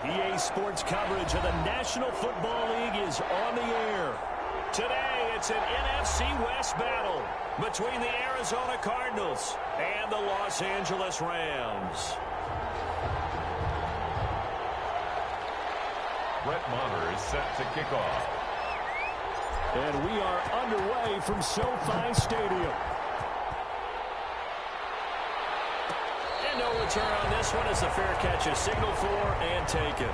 EA Sports coverage of the National Football League is on the air. Today, it's an NFC West battle between the Arizona Cardinals and the Los Angeles Rams. Brett Maher is set to kick off. And we are underway from SoFi Stadium. And no return on this one as the fair catch is signaled for and taken.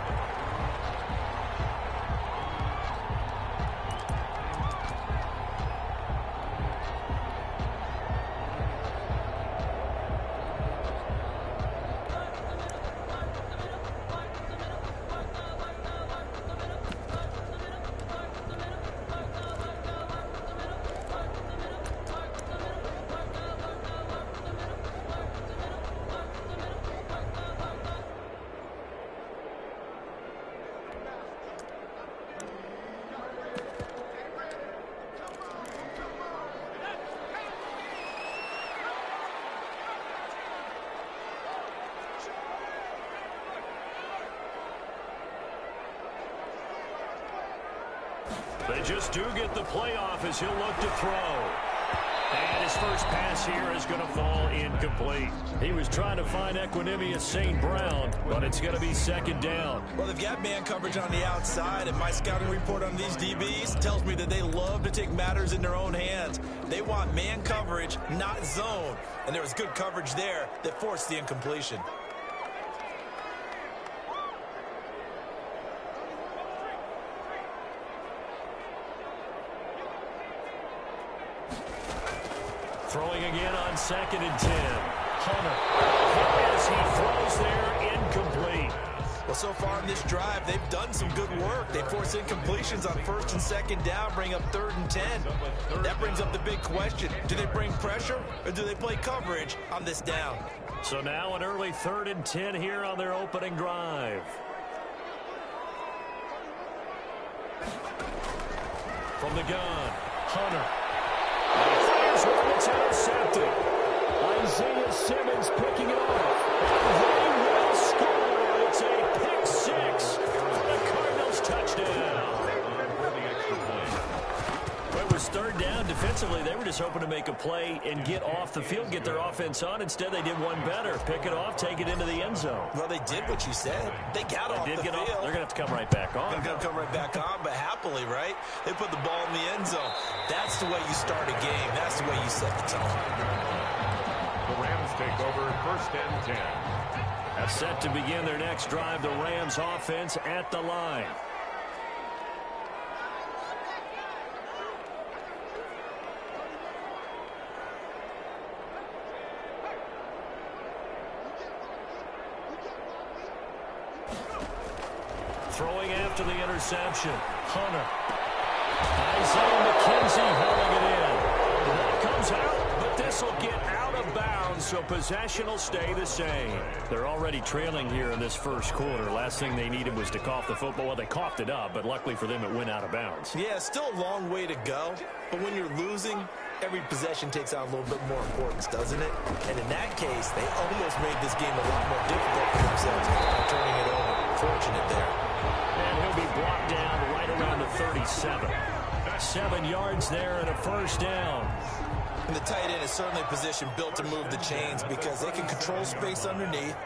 They just do get the playoff as he'll look to throw. And his first pass here is going to fall incomplete. He was trying to find Equanimeous St. Brown, but it's going to be second down. Well, they've got man coverage on the outside, and my scouting report on these DBs tells me that they love to take matters in their own hands. They want man coverage, not zone. And there was good coverage there that forced the incompletion. Throwing again on 2nd and 10. Hunter. As he throws there, incomplete. Well, so far in this drive, they've done some good work. They force incompletions on 1st and 2nd down, bring up 3rd and 10. That brings up the big question. Do they bring pressure or do they play coverage on this down? So now an early 3rd and 10 here on their opening drive. From the gun, Hunter. It's intercepted. Isaiah Simmons picking it off. And they will score. It's a pick six for the Cardinals touchdown. It was 3rd down. Defensively, they were just hoping to make a play and get off the field, get their offense on. Instead, they did one better. Pick it off, take it into the end zone. Well, they did what you said. They got off the field. They're going to have to come right back on. They're going to come right back on, but happily, right? They put the ball in the end zone. That's the way you start a game. That's the way you set the tone. The Rams take over 1st and 10. That's set to begin their next drive. The Rams offense at the line. Throwing after the interception. Hunter. Isaiah McKenzie holding it in. That comes out, but this will get out of bounds, so possession will stay the same. They're already trailing here in this first quarter. Last thing they needed was to cough the football. Well, they coughed it up, but luckily for them, it went out of bounds. Yeah, still a long way to go, but when you're losing, every possession takes on a little bit more importance, doesn't it? And in that case, they almost made this game a lot more difficult for themselves by turning it over. Fortunate there. And he'll be brought down right around the 37. 7 yards there and a first down. And the tight end is certainly a position built to move the chains because they can control space underneath.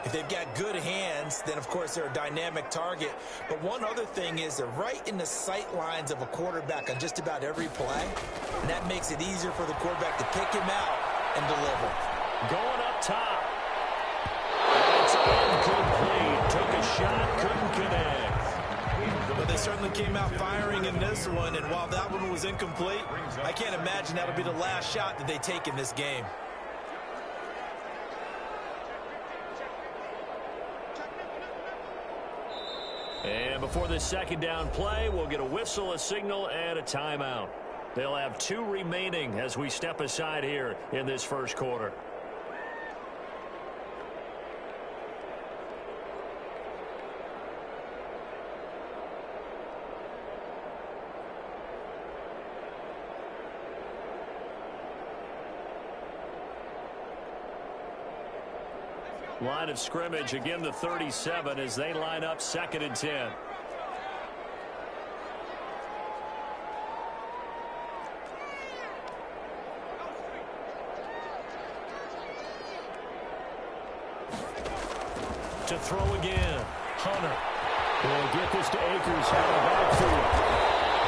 If they've got good hands, then of course they're a dynamic target. But one other thing is they're right in the sight lines of a quarterback on just about every play. And that makes it easier for the quarterback to pick him out and deliver. Going up top. It's incomplete. Took a shot, couldn't connect. But they certainly came out firing in this one, and while that one was incomplete, I can't imagine that'll be the last shot that they take in this game. And before this second down play, we'll get a whistle, a signal, and a timeout. They'll have 2 remaining as we step aside here in this first quarter. Line of scrimmage, again the 37 as they line up 2nd and 10. To throw again, Hunter. Will get this to Akers out of backfield.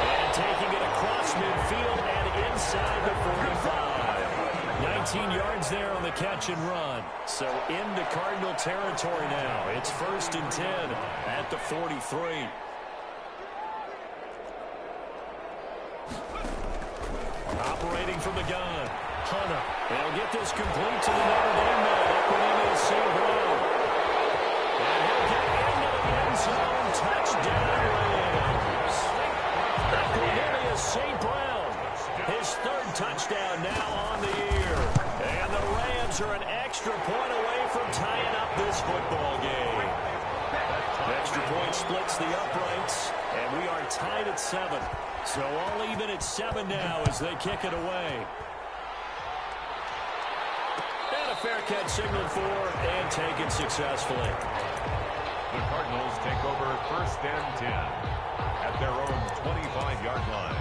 And taking it across midfield and inside the 45. 19 yards there on the catch and run. So into Cardinal territory now. It's 1st and 10 at the 43. Operating from the gun, Hunter. They'll get this complete to the Notre Dame man. Equanimeous St. Brown. And he'll get into the end zone. Touchdown, Rams. Equanimeous St. Brown. His 3rd touchdown now on the year. And the Rams are an extra point away from tying up this football game. Extra point splits the uprights, and we are tied at 7. So all even at 7 now as they kick it away. And a fair catch signaled for and taken successfully. The Cardinals take over 1st and 10 at their own 25-yard line.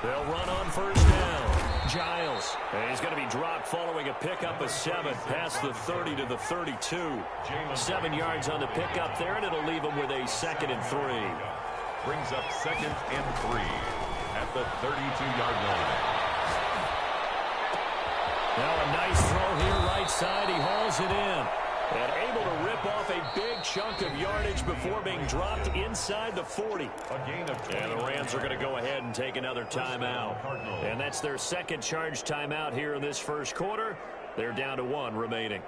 They'll run on 1st down. Giles. And he's going to be dropped following a pickup of 7 past the 30 to the 32. 7 yards on the pickup there, and it'll leave him with a 2nd and 3. Brings up 2nd and 3 at the 32-yard line. Now a nice throw here right side. He hauls it in. And able to rip off a big chunk of yardage before being dropped inside the 40. A gain of 20. And the Rams are going to go ahead and take another timeout. And that's their 2nd charge timeout here in this 1st quarter. They're down to 1 remaining.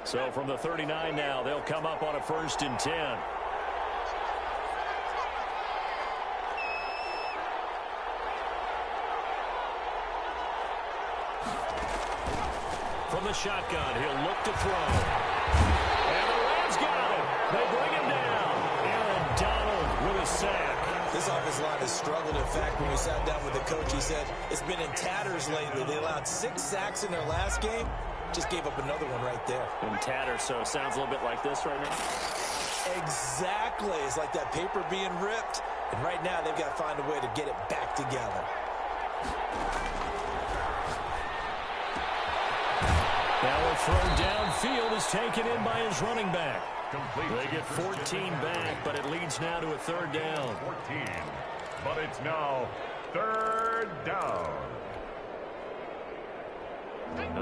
So from the 39 now, they'll come up on a 1st and 10. From the shotgun, he'll look to throw. And the Rams got him. They bring him down. Aaron Donald with a sack. This offensive line has struggled. In fact, when we sat down with the coach, he said it's been in tatters lately. They allowed 6 sacks in their last game. Just gave up another one right there. In tatters, so it sounds a little bit like this right now. Exactly. It's like that paper being ripped. And right now, they've got to find a way to get it back together. Now a throw downfield is taken in by his running back. Complete. They get 14 back, but it leads now to a 3rd down. 14. But it's now 3rd down.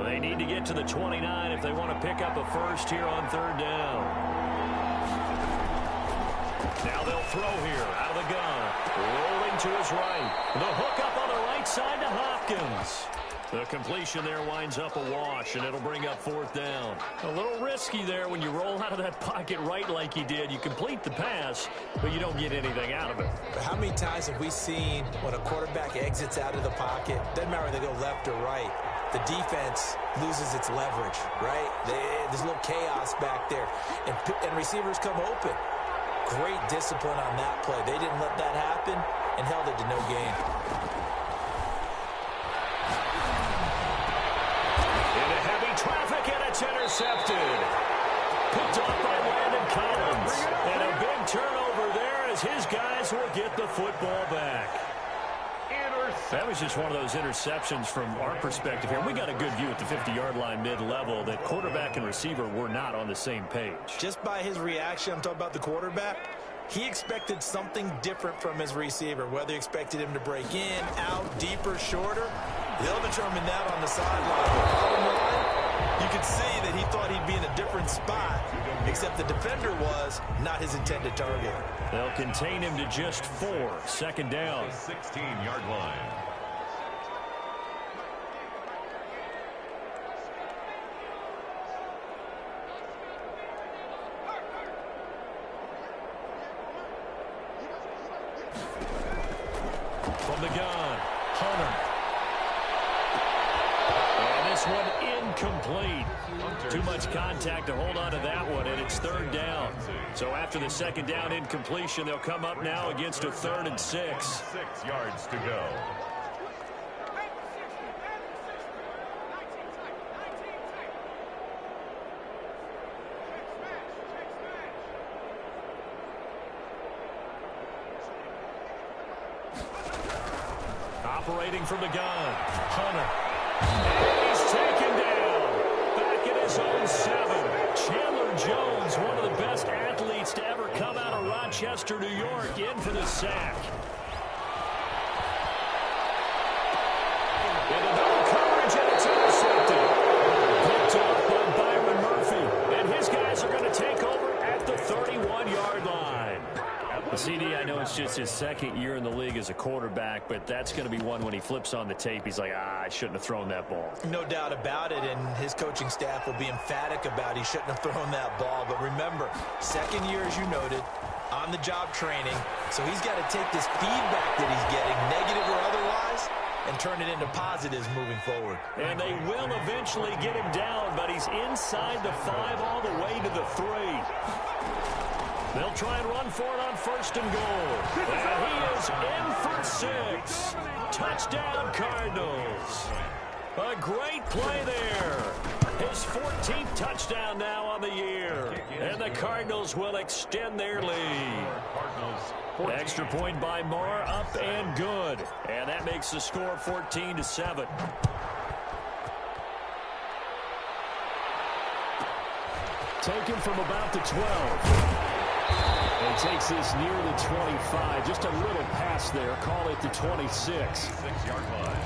They need to get to the 29 if they want to pick up a 1st here on 3rd down. Now they'll throw here out of the gun. Rolling to his right. The hook up on the right side to Hopkins. The completion there winds up a wash, and it'll bring up 4th down. A little risky there when you roll out of that pocket right like he did. You complete the pass, but you don't get anything out of it. But how many times have we seen when a quarterback exits out of the pocket, doesn't matter whether they go left or right, the defense loses its leverage, right? There's a little chaos back there, and receivers come open. Great discipline on that play. They didn't let that happen and held it to no gain. Into heavy traffic, and it's intercepted. Picked off by Landon Collins. And a big turnover there as his guys will get the football back. That was just one of those interceptions from our perspective here. We got a good view at the 50-yard line mid-level that quarterback and receiver were not on the same page. Just by his reaction, I'm talking about the quarterback, he expected something different from his receiver, whether he expected him to break in, out, deeper, shorter. They'll determine that on the sideline. Bottom line, you could see that he thought he'd be in a different spot, except the defender was not his intended target. They'll contain him to just 4. 2nd down. 16-yard line. From the gun, Hunter. And this one incomplete. Too much contact to hold on to that one, and it's third down. So after the second down incompletion, they'll come up now against a 3rd and 6. 6 yards to go. Operating from the gun, Hunter. And he's taken down. Back at his own 7. Chandler Jones, one of the best athletes to ever come out of Rochester, New York, in for the sack. Into double coverage, and it's intercepted. Picked off by Byron Murphy. And his guys are going to take over at the 31-yard line. The CD, I know it's just his second year in the league as a quarterback, but that's going to be one when he flips on the tape, he's like, I shouldn't have thrown that ball. No doubt about it, and his coaching staff will be emphatic about he shouldn't have thrown that ball. But remember, second year, as you noted, on-the-job training, so he's got to take this feedback that he's getting, negative or otherwise, and turn it into positives moving forward. And they will eventually get him down, but he's inside the 5 all the way to the 3. They'll try and run for it on 1st and goal. And he is in for 6. Touchdown, Cardinals. A great play there. His 14th touchdown now on the year. And the Cardinals will extend their lead. Extra point by Moore, up and good. And that makes the score 14-7. Taken from about the 12. And takes this near the 25. Just a little pass there. Call it the 26. 6-yard line.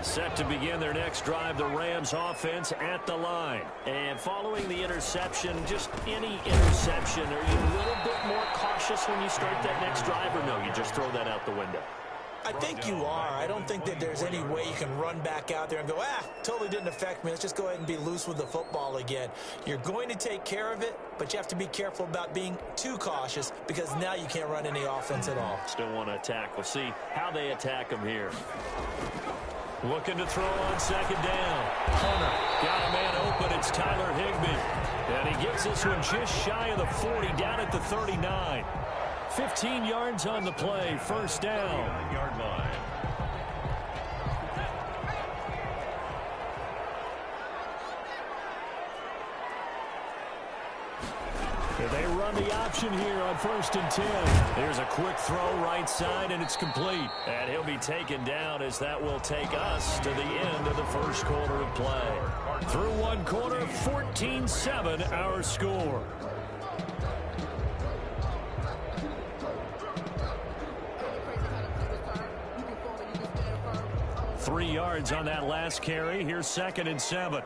Set to begin their next drive, the Rams offense at the line. And following the interception, just any interception, are you a little bit more cautious when you start that next drive, or no, you just throw that out the window? I think you are. I don't think that there's any way you can run back out there and go, totally didn't affect me. Let's just go ahead and be loose with the football again. You're going to take care of it, but you have to be careful about being too cautious because now you can't run any offense at all. Still want to attack. We'll see how they attack them here. Looking to throw on 2nd down. Hunter got a man open. It's Tyler Higbee. And he gets this one just shy of the 40, down at the 39. 15 yards on the play. 1st down. 9-yard line. They run the option here on 1st and 10. Here's a quick throw right side, and it's complete. And he'll be taken down as that will take us to the end of the 1st quarter of play. Through 1 quarter, 14-7 our score. Three yards on that last carry. Here's 2nd and 7.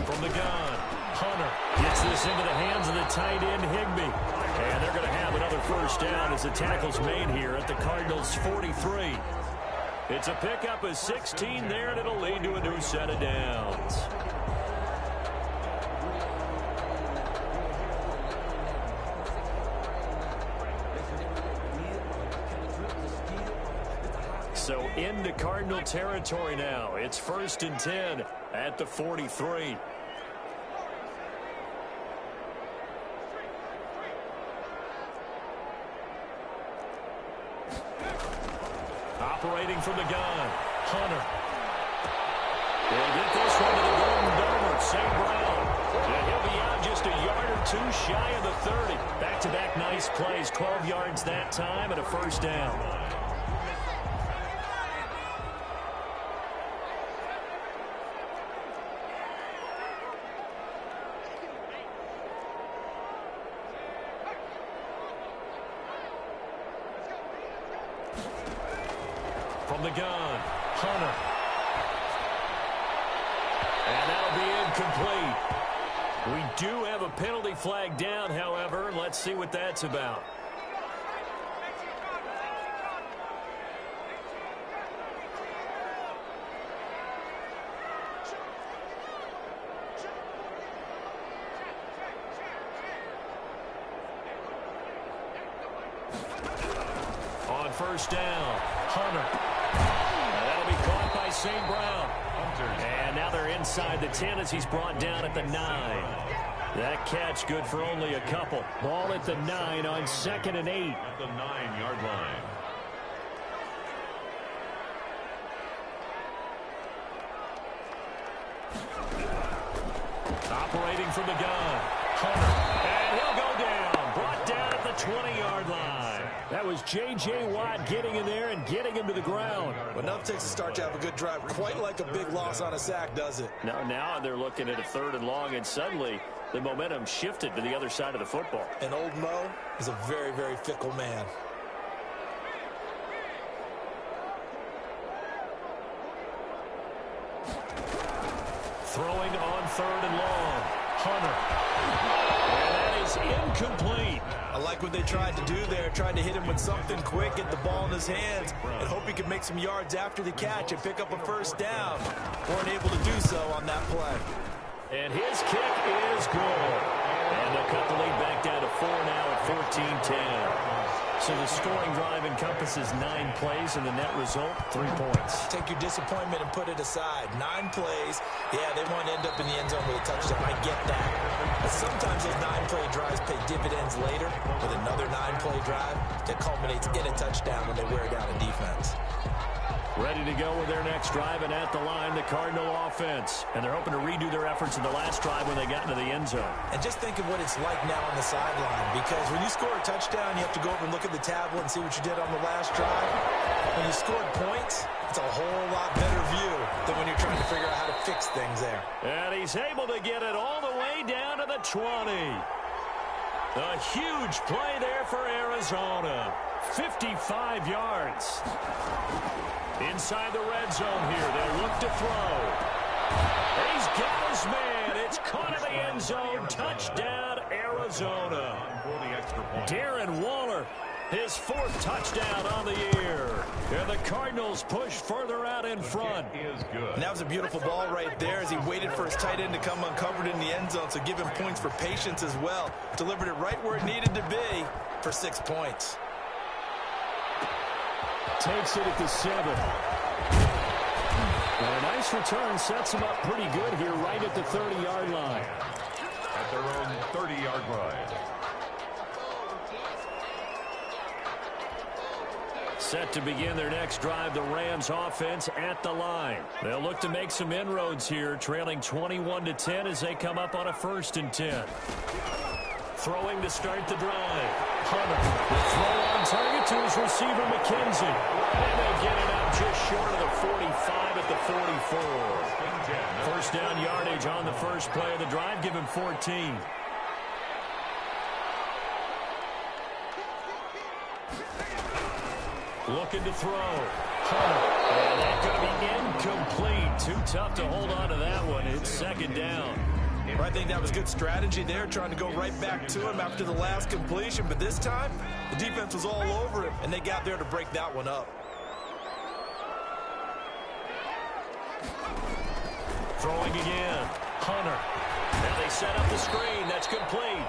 From the gun, Hunter gets this into the hands of the tight end, Higbee. And they're going to have another 1st down as the tackle's made here at the Cardinals' 43. It's a pickup of 16 there, and it'll lead to a new set of downs. So into Cardinal territory now. It's 1st and 10 at the 43. Operating from the gun, Hunter. They'll get this one to the Golden Domer, St. Brown. And he'll be out just a yard or 2 shy of the 30. Back-to-back nice plays, 12 yards that time and a 1st down. From the gun, Hunter. And that'll be incomplete. We do have a penalty flag down, however. Let's see what that's about. On first down, Hunter. And that'll be caught by St. Brown. And now they're inside the 10 as he's brought down at the 9. That catch good for only a couple. Ball at the 9 on 2nd and 8. At the 9-yard line. Operating from the gun, Hunter. And he'll go down. Brought down at the 20-yard line. That was J.J. Watt getting in there and getting him to the ground. Well, enough takes to start to have a good drive. Quite like a big loss on a sack, does it? Now they're looking at a 3rd and long, and suddenly the momentum shifted to the other side of the football. And old Mo is a very, very fickle man. Throwing on 3rd and long, Hunter. And that is incomplete. I like what they tried to do there, tried to hit him with something quick, get the ball in his hands, and hope he could make some yards after the catch and pick up a first down. Weren't able to do so on that play. And his kick is good. And they'll cut the lead back down to 4 now at 14-10. So the scoring drive encompasses 9 plays, and the net result, 3 points. Take your disappointment and put it aside. 9 plays. Yeah, they want to end up in the end zone with a touchdown. I get that. But sometimes those 9-play drives pay dividends later with another 9-play drive that culminates in a touchdown when they wear down a defense. Ready to go with their next drive, and at the line, the Cardinal offense. And they're hoping to redo their efforts in the last drive when they got into the end zone. And just think of what it's like now on the sideline, because when you score a touchdown, you have to go over and look at the tablet and see what you did on the last drive. When you scored points, it's a whole lot better view than when you're trying to figure out how to fix things there. And he's able to get it all the way down to the 20. A huge play there for Arizona. 55 yards. Inside the red zone here. They look to throw. He's got his man. It's caught in the end zone. Touchdown, Arizona. Darren Waller, his 4th touchdown on the year. And the Cardinals push further out in front. And that was a beautiful ball right there as he waited for his tight end to come uncovered in the end zone, so give him points for patience as well. Delivered it right where it needed to be for 6 points. Takes it at the 7. And a nice return sets him up pretty good here right at the 30-yard line. At their own 30-yard line. Set to begin their next drive, the Rams offense at the line. They'll look to make some inroads here, trailing 21-10 as they come up on a 1st and 10. Throwing to start the drive. Hunter, the throw on target to his receiver, McKenzie. And they get it out just short of the 45 at the 44. First down yardage on the first play of the drive, give him 14. Looking to throw. Hunter. And that's going to be incomplete. Too tough to hold on to that one. It's 2nd down. I think that was good strategy there, trying to go right back to him after the last completion. But this time, the defense was all over him, and they got there to break that one up. Throwing again. Hunter. Now they set up the screen. That's complete.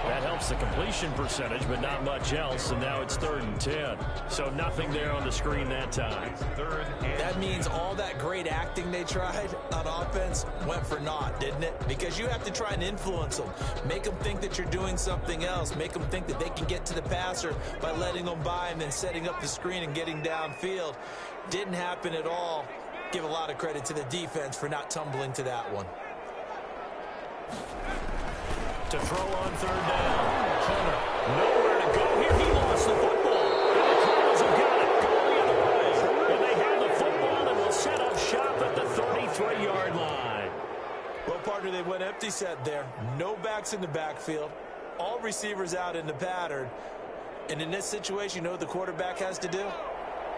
That helps the completion percentage, but not much else, and now it's 3rd and 10. So nothing there on the screen that time. That means all that great acting they tried on offense went for naught, didn't it? Because you have to try and influence them. Make them think that you're doing something else. Make them think that they can get to the passer by letting them by and then setting up the screen and getting downfield. Didn't happen at all. Give a lot of credit to the defense for not tumbling to that one. To throw on 3rd down. Hunter, nowhere to go here. He lost the football. And the Cardinals have got it going the other way. And they have the football and will set up shop at the 33-yard line. Well, partner, they went empty set there. No backs in the backfield. All receivers out in the pattern. And in this situation, you know what the quarterback has to do?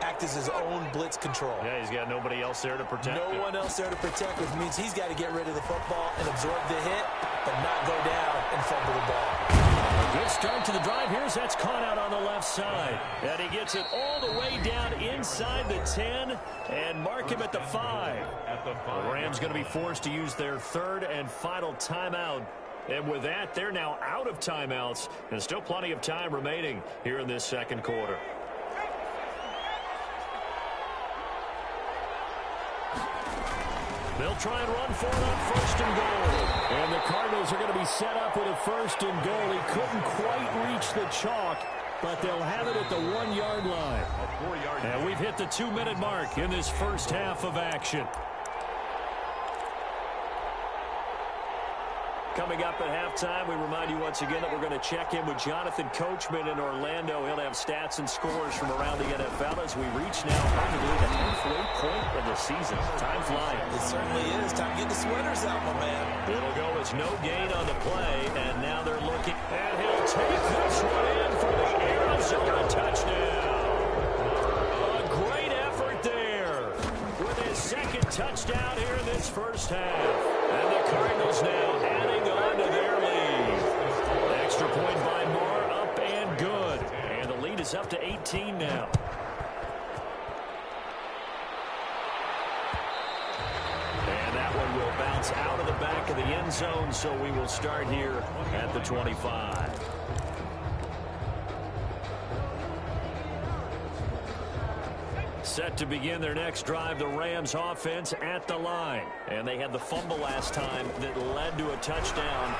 act as his own blitz control. Yeah, he's got nobody else there to protect him. No one else there to protect, which means he's got to get rid of the football and absorb the hit, but not go down and fumble the ball. A good start to the drive. Here's that's caught out on the left side. And he gets it all the way down inside the 10 and mark him at the 5. The Rams going to be forced to use their third and final timeout. And with that, they're now out of timeouts. And still plenty of time remaining here in this second quarter. They'll try and run for it on first and goal. And the Cardinals are going to be set up with a first and goal. He couldn't quite reach the chalk, but they'll have it at the 1-yard line. And we've hit the 2-minute mark in this first half of action. Coming up at halftime, we remind you once again that we're going to check in with Jonathan Coachman in Orlando. He'll have stats and scores from around the NFL as we reach now probably the halfway point of the season. Time flying. It certainly is. Time to get the sweaters out, my man. It'll go as no gain on the play, and now they're looking. And he'll take this one in for the Arizona touchdown. A great effort there with his second touchdown here in this first half. And the Cardinals now adding on to their lead. An extra point by Marr, up and good. And the lead is up to 18 now. And that one will bounce out of the back of the end zone, so we will start here at the 25. Set to begin their next drive, the Rams offense at the line. And they had the fumble last time that led to a touchdown.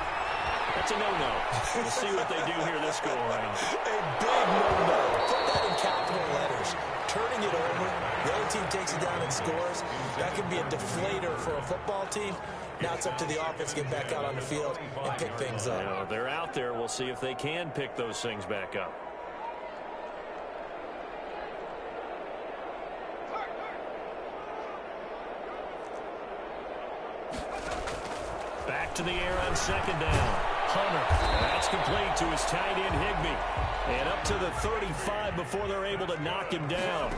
That's a no-no. We'll see what they do here this go-around. A big no-no. Put that in capital letters. Turning it over, the other team takes it down and scores. That can be a deflator for a football team. Now it's up to the offense to get back out on the field and pick things up. You know, they're out there. We'll see if they can pick those things back up. Back to the air on second down. Hunter. That's complete to his tight end, Higbee. And up to the 35 before they're able to knock him down.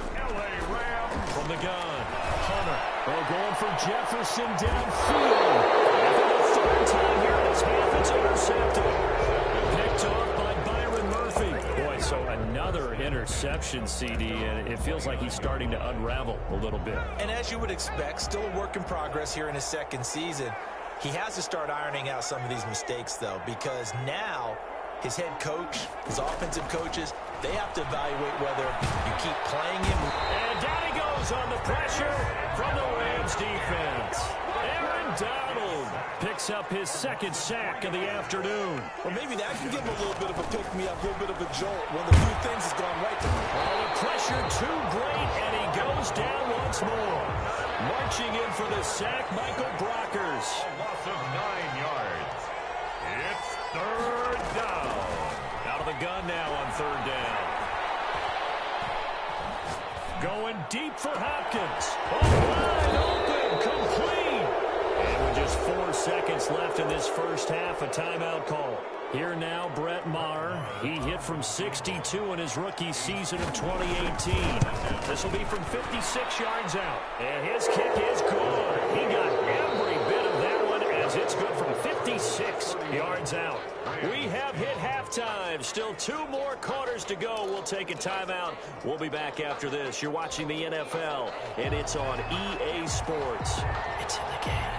From the gun. Hunter. Oh, going for Jefferson downfield. And for the third time here in this half, it's intercepted. Picked off by Byron Murphy. Boy, so another interception, CD, and it feels like he's starting to unravel a little bit. And as you would expect, still a work in progress here in his second season. He has to start ironing out some of these mistakes, though, because now his head coach, his offensive coaches, they have to evaluate whether you keep playing him. And down he goes on the pressure from the Rams defense. Aaron Donald picks up his second sack of the afternoon. Or maybe that can give him a little bit of a pick-me-up, a little bit of a jolt. One of the few things has gone right to him. Well, the pressure too great, and he goes down once more. Marching in for the sack, Michael Brockers. Loss of 9 yards. It's third down. Out of the gun now on third down. Going deep for Hopkins. Wide open, complete. And with just 4 seconds left in this first half, a timeout call. Here now, Brett Maher. He hit from 62 in his rookie season of 2018. This will be from 56 yards out. And his kick is good. He got every bit of that one as it's good from 56 yards out. We have hit halftime. Still 2 more quarters to go. We'll take a timeout. We'll be back after this. You're watching the NFL, and it's on EA Sports. It's in the game.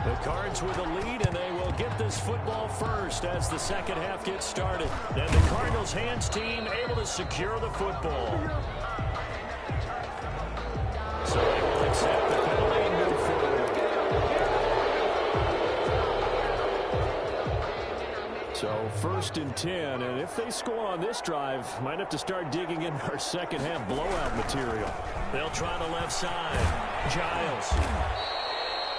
The Cards with a lead, and they will get this football first as the second half gets started. Then the Cardinals hands team able to secure the football. So they will accept the penalty and move forward. So first and 10, and if they score on this drive, might have to start digging in our second half blowout material. They'll try the left side. Giles.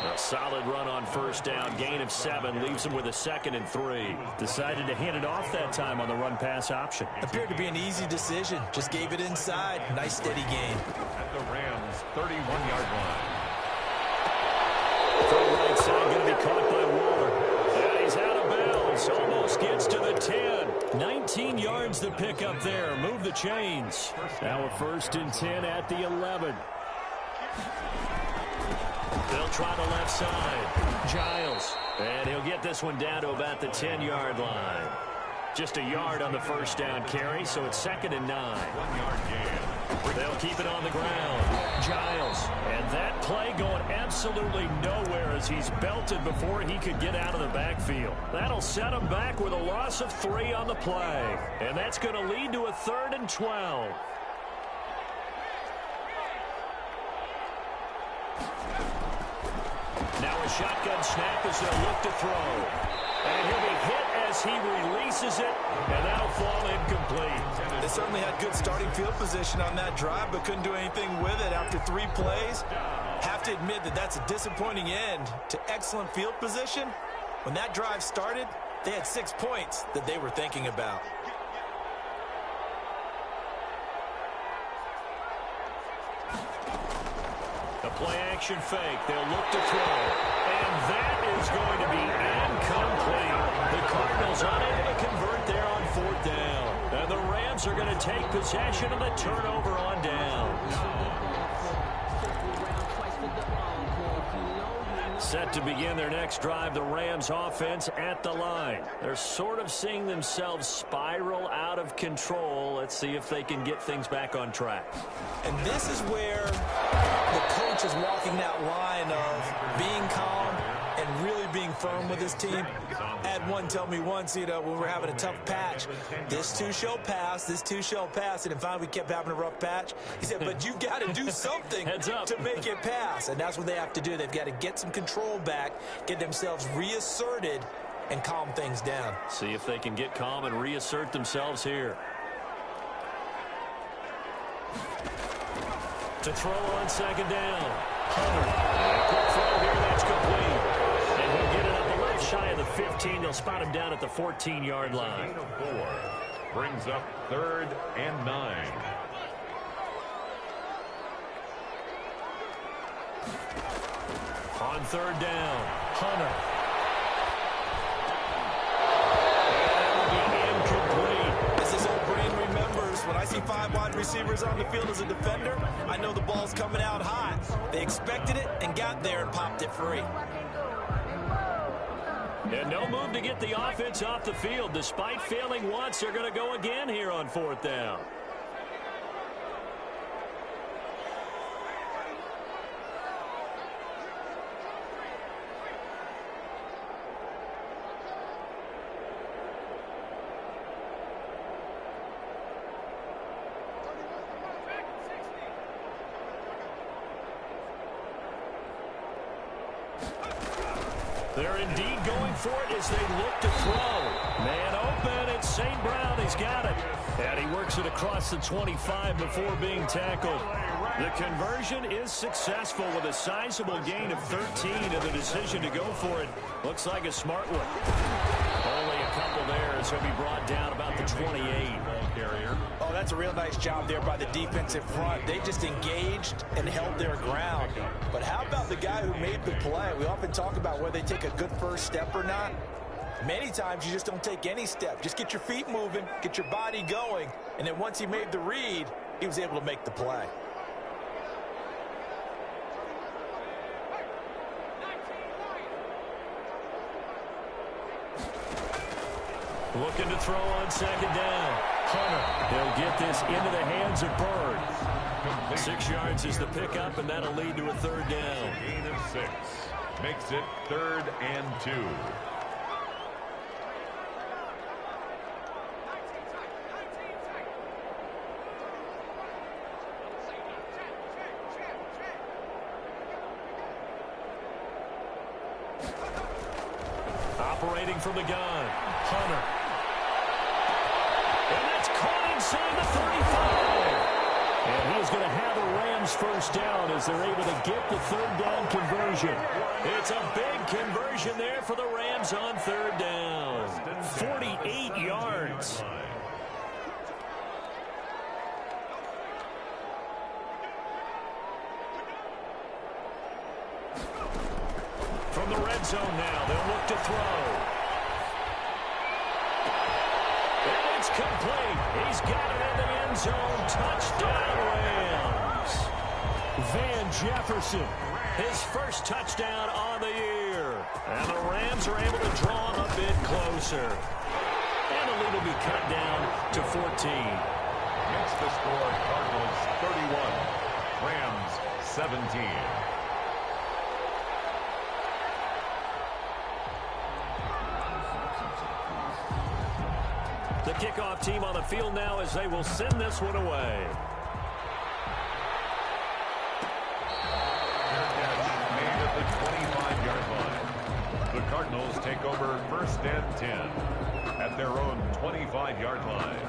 A solid run on first down. Gain of 7 leaves him with a 2nd and 3. Decided to hand it off that time on the run-pass option. Appeared to be an easy decision. Just gave it inside. Nice steady gain. At the Rams' 31-yard line. From right side, going to be caught by Waller. And he's out of bounds. Almost gets to the 10. 19 yards to pick up there. Move the chains. Now a 1st and 10 at the 11. They'll try the left side. Giles. And he'll get this one down to about the 10-yard line. Just a yard on the 1st down carry, so it's 2nd and 9. 1 yard gain. They'll keep it on the ground. Giles. And that play going absolutely nowhere as he's belted before he could get out of the backfield. That'll set him back with a loss of 3 on the play. And that's going to lead to a 3rd and 12. Now a shotgun snap as they'll look to throw. And he'll be hit as he releases it, and that'll fall incomplete. They certainly had good starting field position on that drive, but couldn't do anything with it after 3 plays. Have to admit that that's a disappointing end to excellent field position. When that drive started, they had 6 points that they were thinking about. A play-action fake. They'll look to throw. And that is going to be incomplete. The Cardinals unable to convert there on 4th down. And the Rams are going to take possession of the turnover on downs. Set to begin their next drive, the Rams offense at the line. They're sort of seeing themselves spiral out of control. Let's see if they can get things back on track. And this is where the coach is walking that line of being calm and really being firm with his team. I had one tell me once, when we're having a tough patch, this too shall pass, this too shall pass. And finally we kept having a rough patch. He said, but you got to do something to make it pass. And that's what they have to do. They've got to get some control back, get themselves reasserted, and calm things down. See if they can get calm and reassert themselves here. To throw on 2nd down. Hunter. Quick throw here, that's complete. And he'll get it up a little shy of the 15. They'll spot him down at the 14-yard line. 4 brings up 3rd and 9. On 3rd down, Hunter. When I see 5 wide receivers on the field as a defender, I know the ball's coming out hot. They expected it and got there and popped it free. And no move to get the offense off the field. Despite failing once, they're going to go again here on 4th down. They're indeed going for it as they look to throw. Man open, it's St. Brown. He's got it. And he works it across the 25 before being tackled. The conversion is successful with a sizable gain of 13, and the decision to go for it looks like a smart one. Only a couple there as he'll be brought down about the 28. Ball carrier. Oh, that's a real nice job there by the defensive front. They just engaged and held their ground. But how about the guy who made the play? We often talk about whether they take a good first step or not. Many times you just don't take any step. Just get your feet moving, get your body going, and then once he made the read, he was able to make the play. Looking to throw on 2nd down. Hunter. They'll get this into the hands of Bird. 6 yards is the pickup, and that'll lead to a 3rd down. Gain of 6. Makes it 3rd and 2. Operating from the gun, Hunter. And that's caught inside the 35. And he is going to have the Rams 1st down as they're able to get the 3rd down conversion. It's a big conversion there for the Rams on 3rd down. 48 yards. From the red zone now, they'll look to throw. And It's complete. He's got it in the end zone. Touchdown, Rams. Van Jefferson, his first touchdown on the year. And the Rams are able to draw him a bit closer. And the lead will be cut down to 14. Makes the score Cardinals 31, Rams 17. The kickoff team on the field now as they will send this one away. Made at the 25-yard line. The Cardinals take over first and 10 at their own 25-yard line.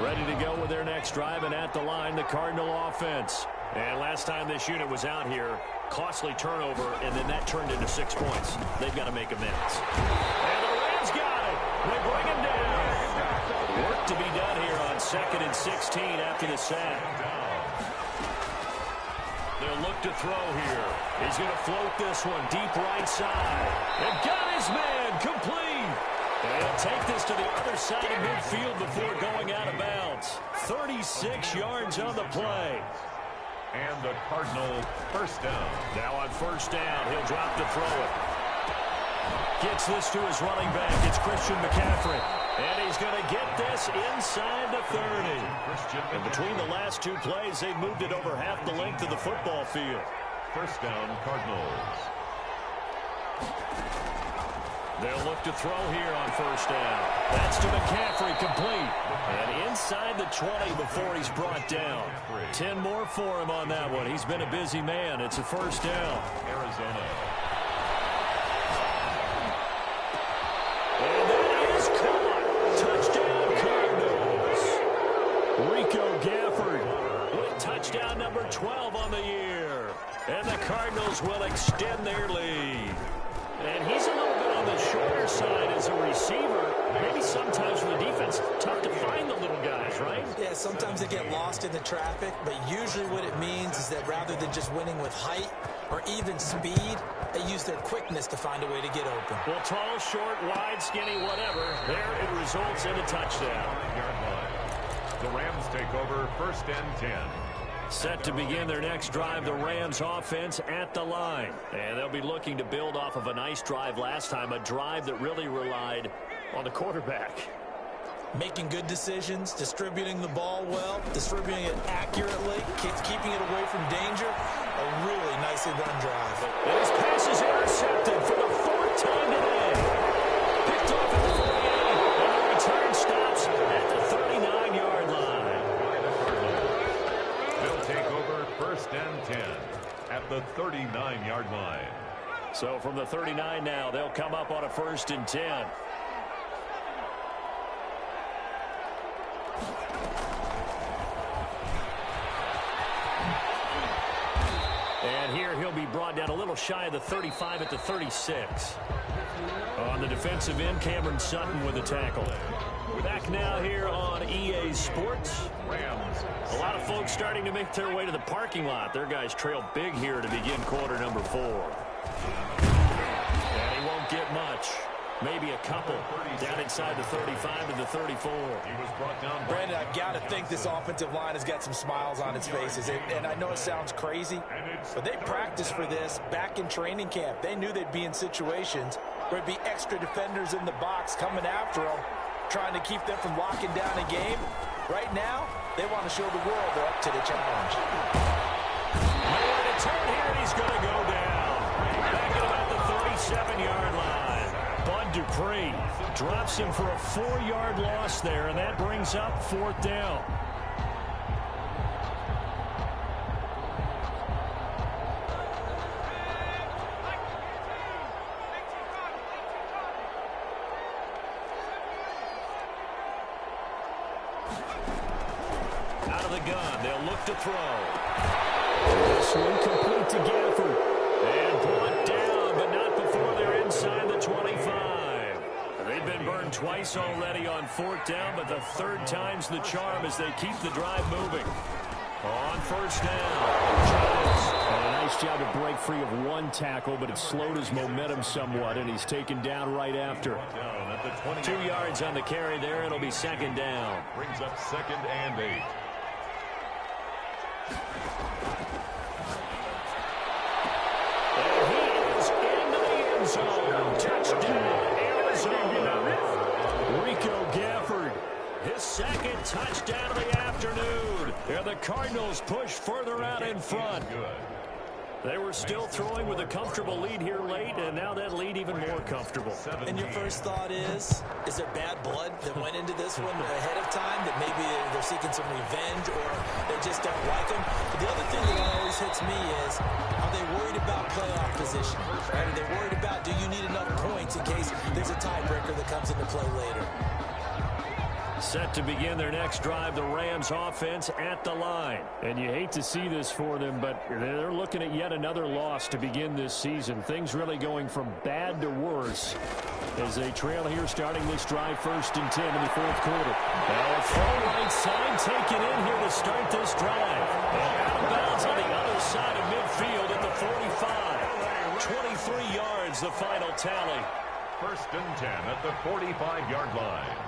Ready to go with their next drive, and at the line, the Cardinal offense. And last time this unit was out here, costly turnover, and then that turned into 6 points. They've got to make amends. And the Rams got it. They bring him down. Work to be done here on 2nd and 16 after the sack. They'll look to throw here. He's going to float this one deep right side. And got his man complete. And he'll take this to the other side of midfield before going out of bounds. 36 yards on the play. And the Cardinal first down. Now on first down, he'll drop to throw it. Gets this to his running back. It's Christian McCaffrey. And he's going to get this inside the 30. And between the last 2 plays, they've moved it over half the length of the football field. First down, Cardinals. They'll look to throw here on first down. That's to McCaffrey, complete. And inside the 20 before he's brought down. 10 more for him on that one. He's been a busy man. It's a first down. Arizona. And that is caught. Touchdown, Cardinals. Rico Gafford with touchdown number 12 on the year. And the Cardinals will extend their lead. And he's a little bit on the shorter side as a receiver. Maybe sometimes for the defense, tough to find the little guys, right? Yeah, sometimes they get lost in the traffic, but usually what it means is that rather than just winning with height or even speed, they use their quickness to find a way to get open. Well, tall, short, wide, skinny, whatever, there it results in a touchdown. The Rams take over first and 10. Set to begin their next drive, the Rams offense at the line. And they'll be looking to build off of a nice drive last time, a drive that really relied on the quarterback. Making good decisions, distributing the ball well, distributing it accurately, keeping it away from danger. A really nicely run drive. And his pass is intercepted for the 4th time today. Picked off at the 48, and the return stops at the 39-yard line. They'll take over first and 10 at the 39-yard line. So from the 39 now, they'll come up on a 1st and 10. And here he'll be brought down a little shy of the 35 at the 36. On the defensive end, Cameron Sutton with a tackle. Back now here on EA Sports. Rams. A lot of folks starting to make their way to the parking lot. Their guys trail big here to begin quarter number 4. And he won't get much. Maybe a couple down inside the 35 to the 34. He was brought down. Brandon, I've got to think this offensive line has got some smiles on its faces. And I know it sounds crazy, but they practiced for this back in training camp. They knew they'd be in situations where there'd be extra defenders in the box coming after them, trying to keep them from locking down a game. Right now, they want to show the world they're up to the challenge. Nowhere to turn here, and he's going to go down. Back at about the 37-yard line. Bud Dupree drops him for a 4-yard loss there, and that brings up 4th down. Out of the gun, they'll look to throw. This one complete to Gafford. And brought down, but not before they're inside the 25. They've been burned twice already on 4th down, but the 3rd time's the charm as they keep the drive moving. On first down, Giants. And a nice job to break free of one tackle, but it slowed his momentum somewhat, and he's taken down right after. Down at the 20. 2 yards on the carry there. It'll be second down. Brings up 2nd and 8. And he is into the end zone. Touchdown, Arizona. Rico Gafford, his second touchdown of the afternoon. And the Cardinals push further out in front. Good. They were still throwing with a comfortable lead here late, and now that lead even more comfortable. And your first thought is there bad blood that went into this one ahead of time, that maybe they're seeking some revenge or they just don't like him? But the other thing that always hits me is, are they worried about playoff position? Right? Are they worried about, do you need enough points in case there's a tiebreaker that comes into play later? Set to begin their next drive, the Rams offense at the line. And you hate to see this for them, but they're looking at yet another loss to begin this season. Things really going from bad to worse as they trail here starting this drive 1st and 10 in the 4th quarter. Now a full right side taken in here to start this drive. And out of bounds on the other side of midfield at the 45. 23 yards the final tally. 1st and 10 at the 45-yard line.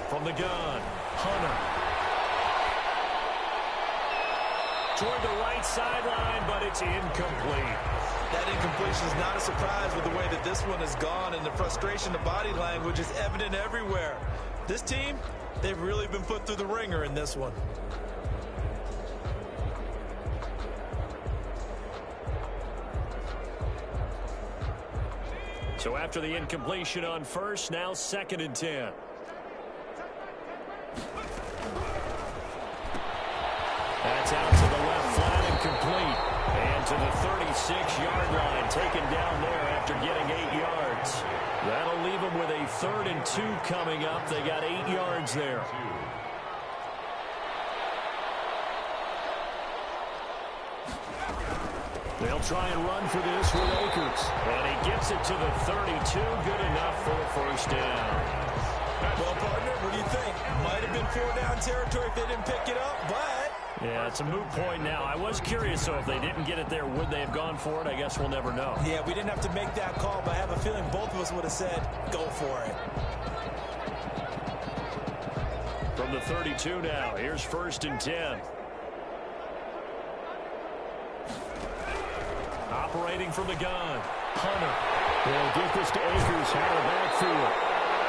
From the gun, Hunter. Toward the right sideline, but it's incomplete. That incompletion is not a surprise with the way that this one has gone, and the frustration, the body language is evident everywhere. This team, they've really been put through the ringer in this one. So after the incompletion on first, now 2nd and 10. That's out to the left flat and complete. And to the 36-yard line, taken down there after getting 8 yards. That'll leave them with a 3rd and 2 coming up. They got 8 yards there. They'll try and run for this with Akers. And he gets it to the 32. Good enough for a first down. Well, partner, what do you think? Might have been 4-down territory if they didn't pick it up, but... Yeah, it's a moot point now. I was curious, so if they didn't get it there, would they have gone for it? I guess we'll never know. Yeah, we didn't have to make that call, but I have a feeling both of us would have said, go for it. From the 32 now, here's 1st and 10. Operating from the gun, Hunter. They'll get this to Akers out of the backfield.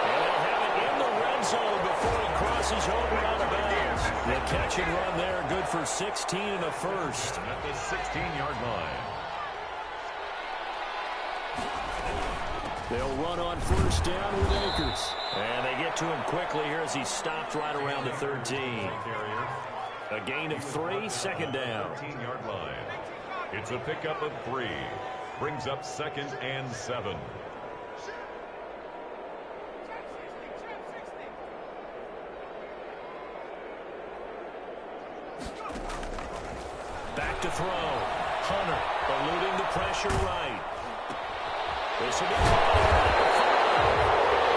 And they'll have it in the red zone before he crosses over out of bounds. The catch and run there, good for 16 and a first. At the 16-yard line. They'll run on first down with Akers. And they get to him quickly here as he stopped right around the 13. A gain of 3, 2nd down. 13-yard line. It's a pickup of 3. Brings up 2nd and 7. Back to throw. Hunter eluding the pressure right. This will be caught.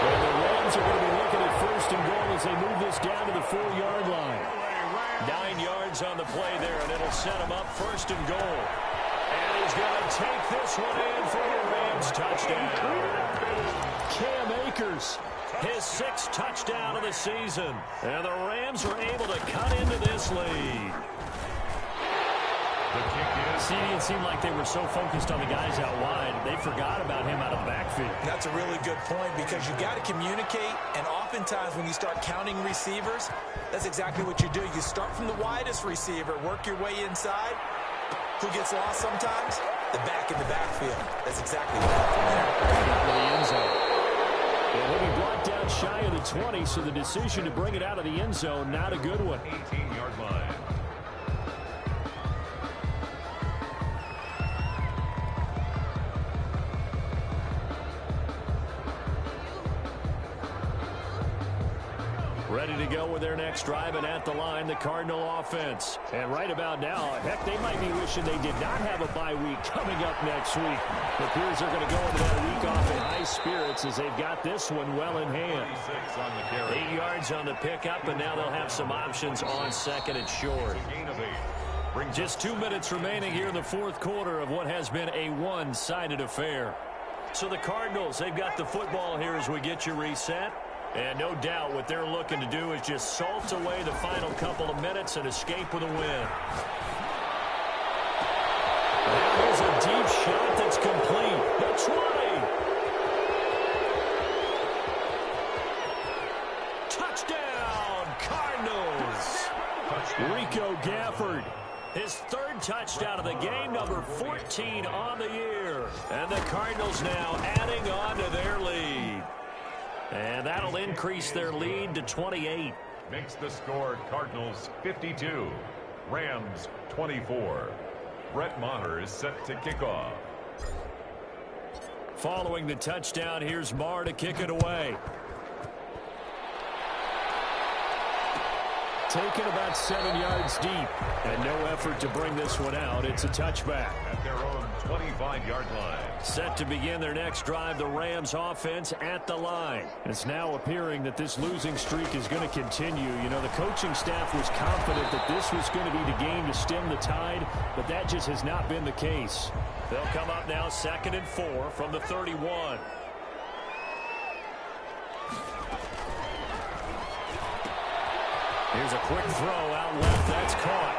And the Rams are going to be looking at 1st and goal as they move this down to the 4-yard line. 9 yards on the play there, and it'll set him up 1st and goal. And he's going to take this one in for the Rams touchdown. Cam Akers. His 6th touchdown of the season. And the Rams are able to cut into this lead. The kick is... See, it seemed like they were so focused on the guys out wide, they forgot about him out of the backfield. That's a really good point because you got to communicate, and oftentimes when you start counting receivers, that's exactly what you do. You start from the widest receiver, work your way inside. Who gets lost sometimes? The back in the backfield. That's exactly what happened there. Out of the end zone. And he'll be brought down shy of the 20, so the decision to bring it out of the end zone, not a good one. 18-yard line. Ready to go with their next drive, and at the line, the Cardinal offense. And right about now, heck, they might be wishing they did not have a bye week coming up next week. It appears they're going to go into that week off in high spirits as they've got this one well in hand. 8 yards on the pickup, and now they'll have some options on second and short. Just 2 minutes remaining here in the fourth quarter of what has been a one-sided affair. So the Cardinals, they've got the football here as we get you reset. And no doubt what they're looking to do is just salt away the final couple of minutes and escape with a win. There's a deep shot that's complete. That's right. Touchdown, Cardinals. Rico Gafford. His third touchdown of the game, number 14 on the year. And the Cardinals now adding on to their lead. And that'll increase their lead to 28. Makes the score Cardinals 52, Rams 24. Brett Maher is set to kick off. Following the touchdown, here's Maher to kick it away. Taken about 7 yards deep. And no effort to bring this one out. It's a touchback. At their own 25-yard line. Set to begin their next drive, the Rams offense at the line. It's now appearing that this losing streak is going to continue. You know, the coaching staff was confident that this was going to be the game to stem the tide, but that just has not been the case. They'll come up now 2nd and 4 from the 31. Here's a quick throw out left. That's caught.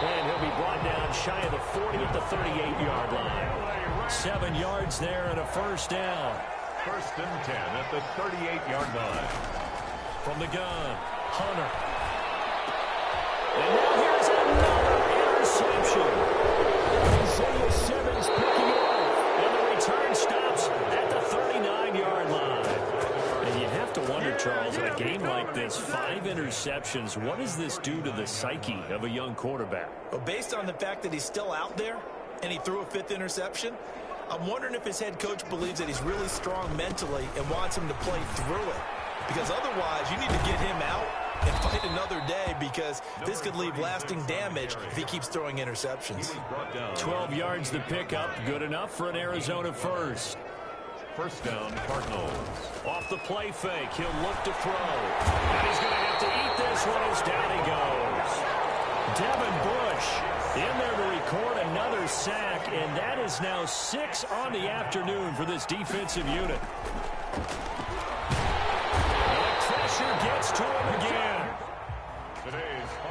And he'll be brought down shy of the 40 at the 38-yard line. 7 yards there and a first down. 1st and 10 at the 38-yard line. From the gun, Hunter. And now here's another interception. Isaiah Simmons picking it off. And the return stops at the 39-yard line. And you have to wonder, Charles, in a game like this, 5 interceptions, what does this do to the psyche of a young quarterback? Well, based on the fact that he's still out there and he threw a 5th interception, I'm wondering if his head coach believes that he's really strong mentally and wants him to play through it. Because otherwise, you need to get him out and fight another day, because this could leave lasting damage if he keeps throwing interceptions. 12 yards to pick up, good enough for an Arizona first. 1st down, Cardinals. Off the play fake, he'll look to throw. And he's going to have to eat this one as down he goes. Devin Bush in there to record another sack, and that is now 6 on the afternoon for this defensive unit. And the pressure gets to him again.